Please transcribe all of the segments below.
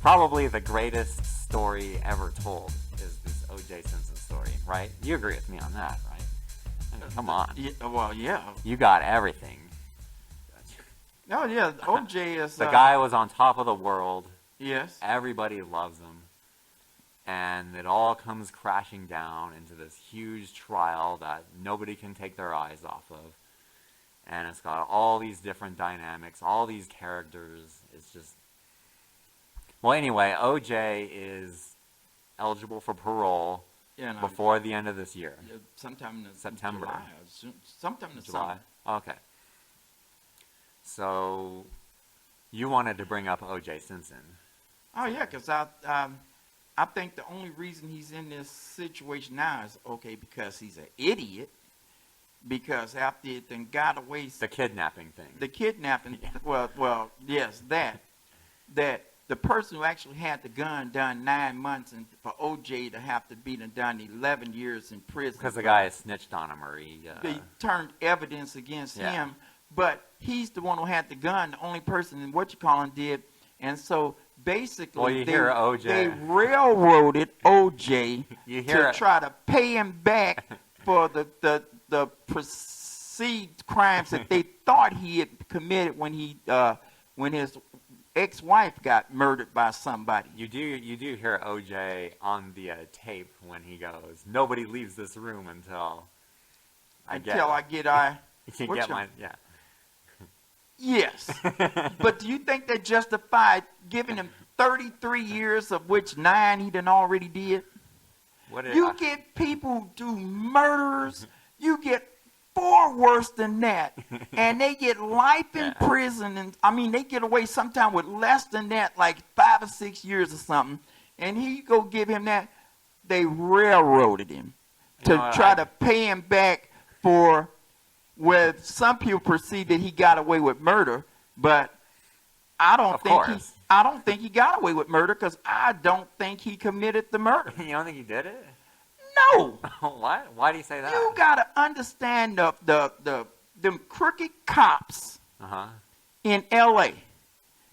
probably the greatest story ever told is this O.J. Simpson story, right? You agree with me on that, right? I mean, come on. Yeah, well, yeah. You got everything. No, yeah. O.J. is The guy was on top of the world. Yes. Everybody loves him. And it all comes crashing down into this huge trial that nobody can take their eyes off of. And it's got all these different dynamics, all these characters. It's just... Well, anyway, O.J. is eligible for parole before the end of this year. Sometime in September. July, sometime in July. summer. Okay. So, you wanted to bring up O.J. Simpson. Oh, yeah, because I think the only reason he's in this situation now is, because he's an idiot. Because after it then got away... The kidnapping thing. The kidnapping, well, yes, that the person who actually had the gun done 9 months, and for O.J. to have to be done 11 years in prison. Because the guy snitched on him, or they turned evidence against him, but he's the one who had the gun, the only person in did, and so basically they railroaded O.J. to try to pay him back for the perceived crimes that they thought he had committed when his ex-wife got murdered by somebody. You do hear O.J. on the tape when he goes, "Nobody leaves this room until I get mine." Yeah. Yes, but do you think that justified giving him 33 years, of which 9 he done already did? You get people who do murders, you get 4 worse than that, and they get life in prison, and I mean they get away sometime with less than that, like 5 or 6 years or something, and he go give him that. They railroaded him to try to pay him back for where some people perceive that he got away with murder, but I don't think he got away with murder, because I don't think he committed the murder. You don't think he did it? No. What? Why do you say that? You gotta understand them crooked cops in L.A.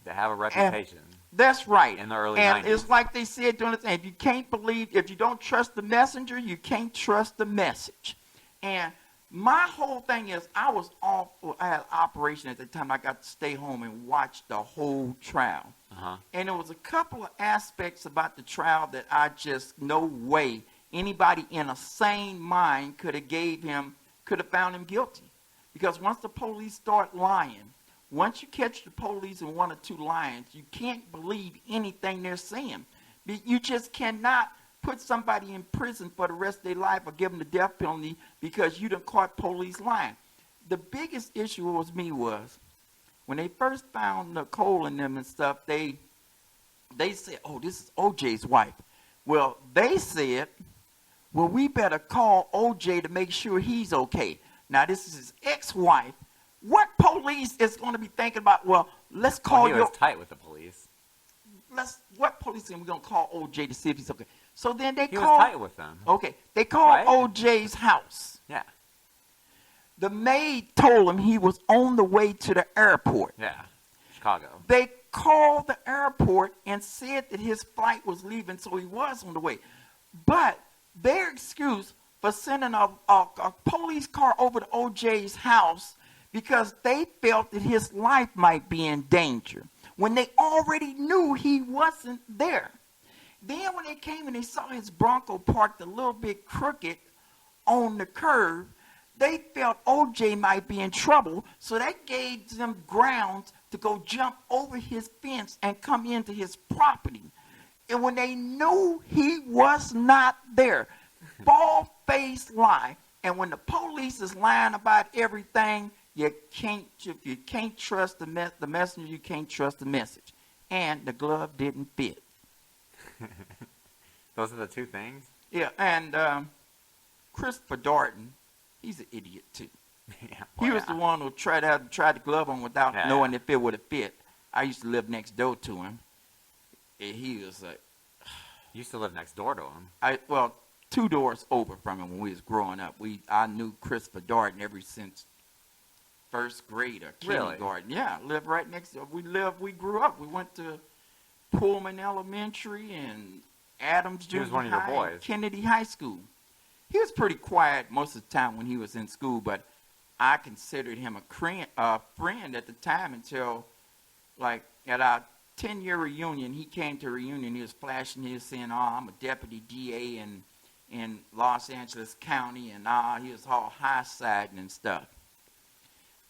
They have a reputation. That's right. In the early 90s. And it's like they said during the thing, if you don't trust the messenger, you can't trust the message. And my whole thing is, I had an operation at the time. I got to stay home and watch the whole trial. And there was a couple of aspects about the trial that I just, no way anybody in a sane mind could have found him guilty. Because once the police start lying, once you catch the police in 1 or 2 lying, you can't believe anything they're saying. You just cannot put somebody in prison for the rest of their life or give them the death penalty because you done caught police lying. The biggest issue was when they first found Nicole and them and stuff, they said, "Oh, this is O.J.'s wife." Well, they said, "Well, we better call O.J. to make sure he's okay." Now, this is his ex-wife. What police is going to be thinking about, well, let's call he was tight with the police. What police are we going to call O.J. to see if he's okay? So then he was tight with them. Okay. They called O.J.'s house. Yeah. The maid told him he was on the way to the airport. Yeah. Chicago. They called the airport and said that his flight was leaving, so he was on the way. But their excuse for sending a police car over to O.J.'s house because they felt that his life might be in danger when they already knew he wasn't there. Then when they came and they saw his Bronco parked a little bit crooked on the curb, they felt O.J. might be in trouble, so that gave them grounds to go jump over his fence and come into his property. And when they knew he was not there, bald-faced lie, and when the police is lying about everything, if you can't trust the messenger, you can't trust the message. And the glove didn't fit. Those are the 2 things? Yeah, and Christopher Darden, he's an idiot too. He was the one who tried the glove on without knowing if it would have fit. I used to live next door to him. And he was like... You used to live next door to him? 2 doors over from him when we was growing up. I knew Christopher Darden ever since first grade or kindergarten. Really? Yeah, lived right next door. We grew up. We went to Pullman Elementary and Adams He was Junior one of your High, boys. and Kennedy High School. He was pretty quiet most of the time when he was in school, but I considered him a friend at the time until, like, at our 10-year reunion, he came to a reunion. He was flashing. He was saying, "Oh, I'm a deputy DA in Los Angeles County," and he was all high-siding and stuff.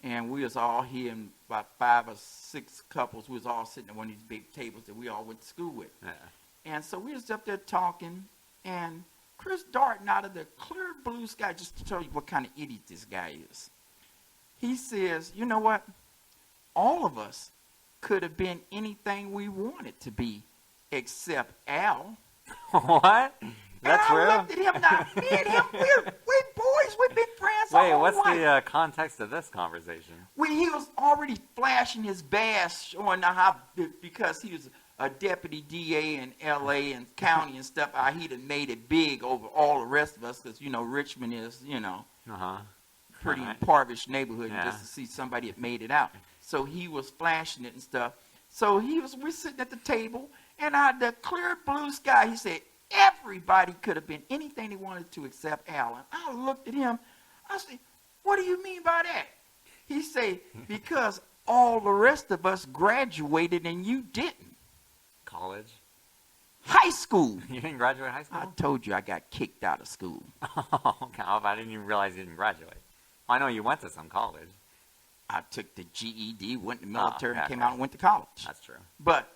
And we was all here, and about 5 or 6 couples. We was all sitting at one of these big tables that we all went to school with. Yeah. And so we was up there talking, and Chris Darden, out of the clear blue sky, just to tell you what kind of idiot this guy is, he says, "You know what? All of us could have been anything we wanted to be, except Al." What? That's and I real? looked at him. Now, me and him, we're boys. We've been friends Wait, all what's life. the context of this conversation? He was already flashing his badge, showing how, because he was a deputy DA in L.A. and county and stuff, how he'd have made it big over all the rest of us, because, Richmond is, pretty Right. impoverished neighborhood, and Yeah. just to see somebody that made it out. So he was flashing it and stuff. So we're sitting at the table, and out of the clear blue sky, he said, everybody could have been anything they wanted to except Al. And I looked at him. I said, "What do you mean by that?" He said, "Because all the rest of us graduated and you didn't." College? High school. You didn't graduate high I school? told you I got kicked out of school. Oh, okay. I didn't even realize you didn't graduate. I know you went to some college. I took the GED, went to the military, yeah, and came okay. out and went to college. That's true. But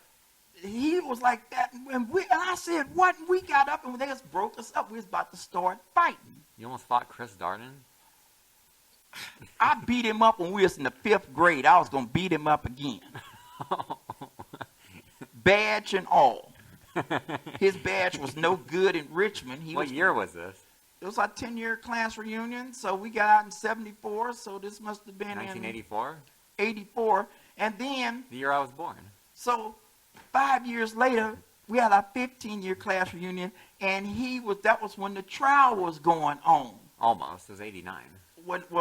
he was like that, and I said, "What?" And we got up, and they just broke us up. We was about to start fighting. You almost fought Chris Darden? I beat him up when we was in the 5th grade. I was going to beat him up again. Badge and all. His badge was no good in Richmond. What year was this? It was our 10-year class reunion, so we got out in 74, so this must have been 1984? in 84. And then, The year I was born. so 5 years later, we had our 15-year class reunion, and that was when the trial was going on. Almost. It was 89. No, So it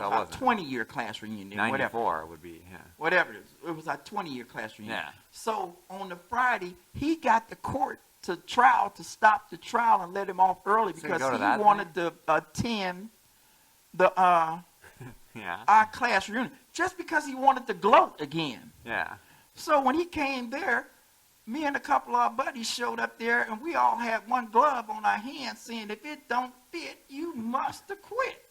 our wasn't. 20-year class reunion, whatever. 94 would be, yeah. Whatever it is. It was our 20-year class reunion. Yeah. So on the Friday, he got the court to stop the trial and let him off early So you because go to he that wanted to attend our Yeah. class reunion, just because he wanted to gloat again. Yeah. So when he came there, me and a couple of our buddies showed up there, and we all had one glove on our hand saying, "If it don't fit, you must have quit."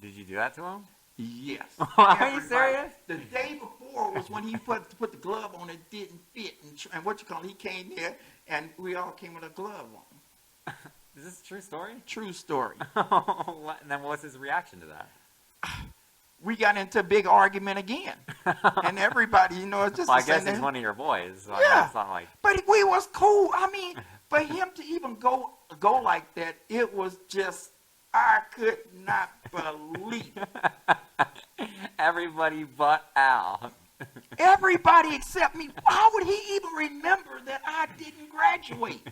Did you do that to him? Yes. Are you Everybody. serious? The day before was when he put the glove on. It didn't fit, and he came there, and we all came with a glove on. Is this a true story? True story. And then what's his reaction to that? We got into a big argument again, and everybody, it's just. Well, I the guess same he's one of your boys. So Yeah. I mean, it's not like... But we was cool. I mean, for him to even go like that, it was just, I could not believe it. Everybody but Al. Everybody except me. How would he even remember that I didn't graduate?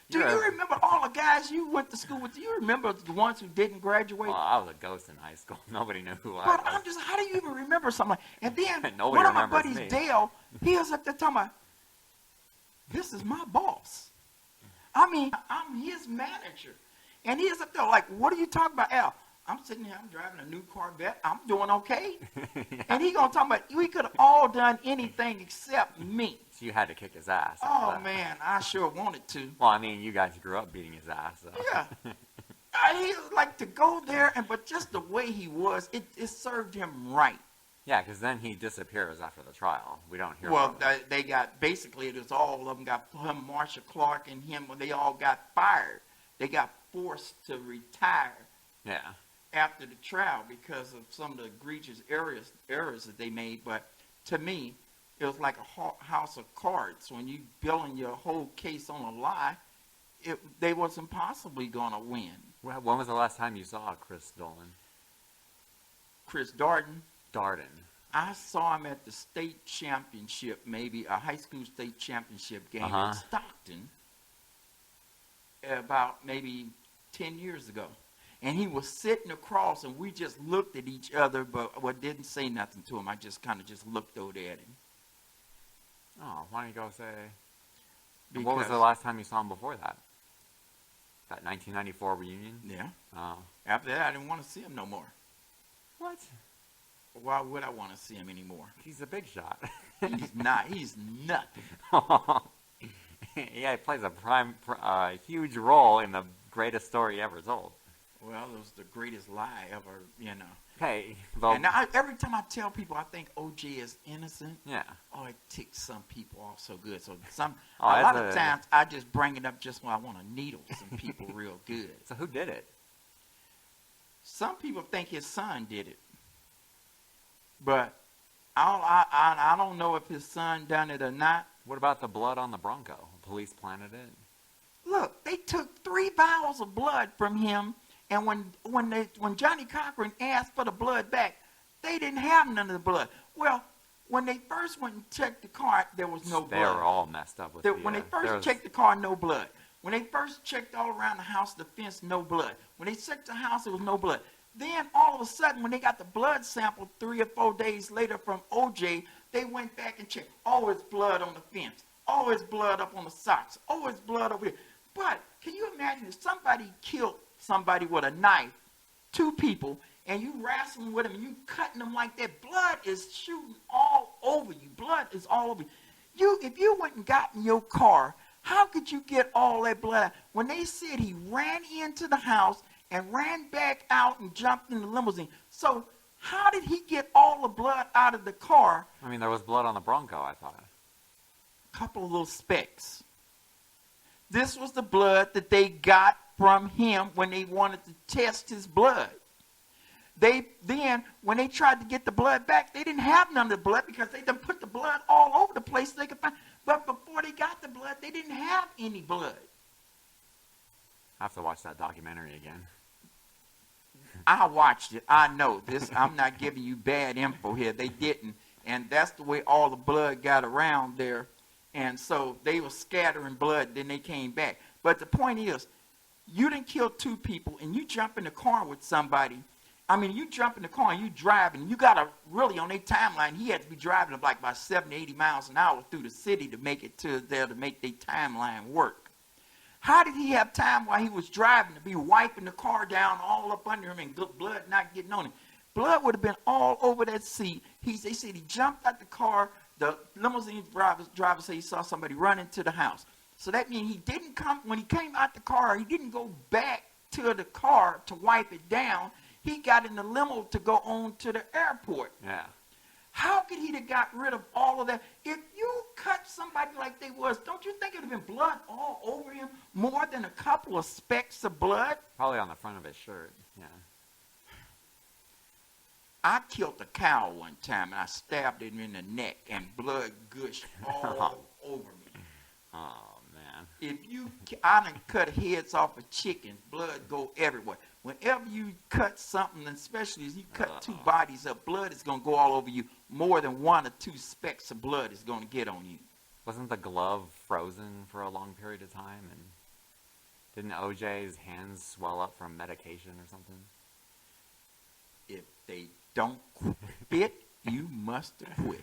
Do you remember all the guys you went to school with? Do you remember the ones who didn't graduate? Well, I was a ghost in high school. Nobody knew who I But was. I'm just, how do you even remember something like And then Nobody one of my remembers buddies, me. Dale, he was up there talking about, "This is my boss." I mean, I'm his manager. And he was up there like, "What are you talking about, Al?" I'm sitting here, I'm driving a new Corvette. I'm doing okay. Yeah. And he gonna talk about, we could have all done anything except me. So you had to kick his ass. after Oh, that. man, I sure wanted to. Well, I mean, you guys grew up beating his ass. So. Yeah. He like to go there, but just the way he was, it served him right. Yeah, because then he disappears after the trial. We don't hear Well, about it. they got, basically, it was all of them got, him, Marsha Clark and him, they all got fired. They got forced to retire Yeah. after the trial because of some of the egregious errors that they made. But to me, it was like a house of cards. When you building your whole case on a lie, they wasn't possibly going to win. When was the last time you saw Chris Dolan? Chris Darden, Darden. I saw him at the state championship, maybe a high school state championship game Uh-huh. in Stockton about maybe 10 years ago. And he was sitting across, and we just looked at each other, but didn't say nothing to him. I just kind of just looked over there at him. Oh, why don't you go say? Because, What was the last time you saw him before that? That 1994 reunion? Yeah. Oh. After that, I didn't want to see him no more. What? Why would I want to see him anymore? He's a big shot. He's not. He's nothing. Yeah, he plays a huge role in the greatest story ever told. Well, it was the greatest lie ever, you know. Hey, well, And now, every time I tell people I think OJ is innocent, yeah. oh, it ticks some people off so good. So a Oh, lot of times I just bring it up just when I want to needle some people real good. So who did it? Some people think his son did it, but I don't know if his son done it or not. What about the blood on the Bronco? Police planted it. Look, they took 3 vials of blood from him, and when Johnny Cochran asked for the blood back, they didn't have none of the blood. Well, when they first went and checked the car, there was no blood. They were all messed up with When they first checked the car, no blood. When they first checked all around the house, the fence, no blood. When they checked the house, there was no blood. Then all of a sudden, when they got the blood sample 3 or 4 days later from OJ, they went back and checked. Oh, it's blood on the fence. Oh, it's blood up on the socks. Oh, it's blood over here. But can you imagine if somebody killed somebody with a knife, 2 people, and you wrestling with them and you cutting them like that, blood is shooting all over you. Blood is all over you. If you went and got in your car, how could you get all that blood out? When they said he ran into the house and ran back out and jumped in the limousine. So how did he get all the blood out of the car? I mean, there was blood on the Bronco, I thought. A couple of little specks. This was the blood that they got from him when they wanted to test his blood. Then, when they tried to get the blood back, they didn't have none of the blood because they done put the blood all over the place they could find. But before they got the blood, they didn't have any blood. I have to watch that documentary again. I watched it. I know this. I'm not giving you bad info here. They didn't. And that's the way all the blood got around there. And so they were scattering blood, then they came back. But the point is, you didn't kill 2 people, and you jump in the car with somebody. I mean, you jump in the car and you driving, and you got to really, on their timeline, he had to be driving like about 70, 80 miles an hour through the city to make it to there to make their timeline work. How did he have time while he was driving to be wiping the car down all up under him and blood not getting on him? Blood would have been all over that seat. They said he jumped out the car. The limousine driver said he saw somebody run into the house. So that means he didn't come, when he came out the car, he didn't go back to the car to wipe it down. He got in the limo to go on to the airport. Yeah. How could he have got rid of all of that? If you cut somebody like they was, don't you think it would have been blood all over him more than a couple of specks of blood? Probably on the front of his shirt, yeah. I killed a cow one time, and I stabbed it in the neck, and blood gushed all over me. Oh, man. I done cut heads off of chickens, blood go everywhere. Whenever you cut something, especially as you cut 2 bodies up, blood is going to go all over you. More than 1 or 2 specks of blood is going to get on you. Wasn't the glove frozen for a long period of time? And didn't OJ's hands swell up from medication or something? If they don't fit, you must have quit.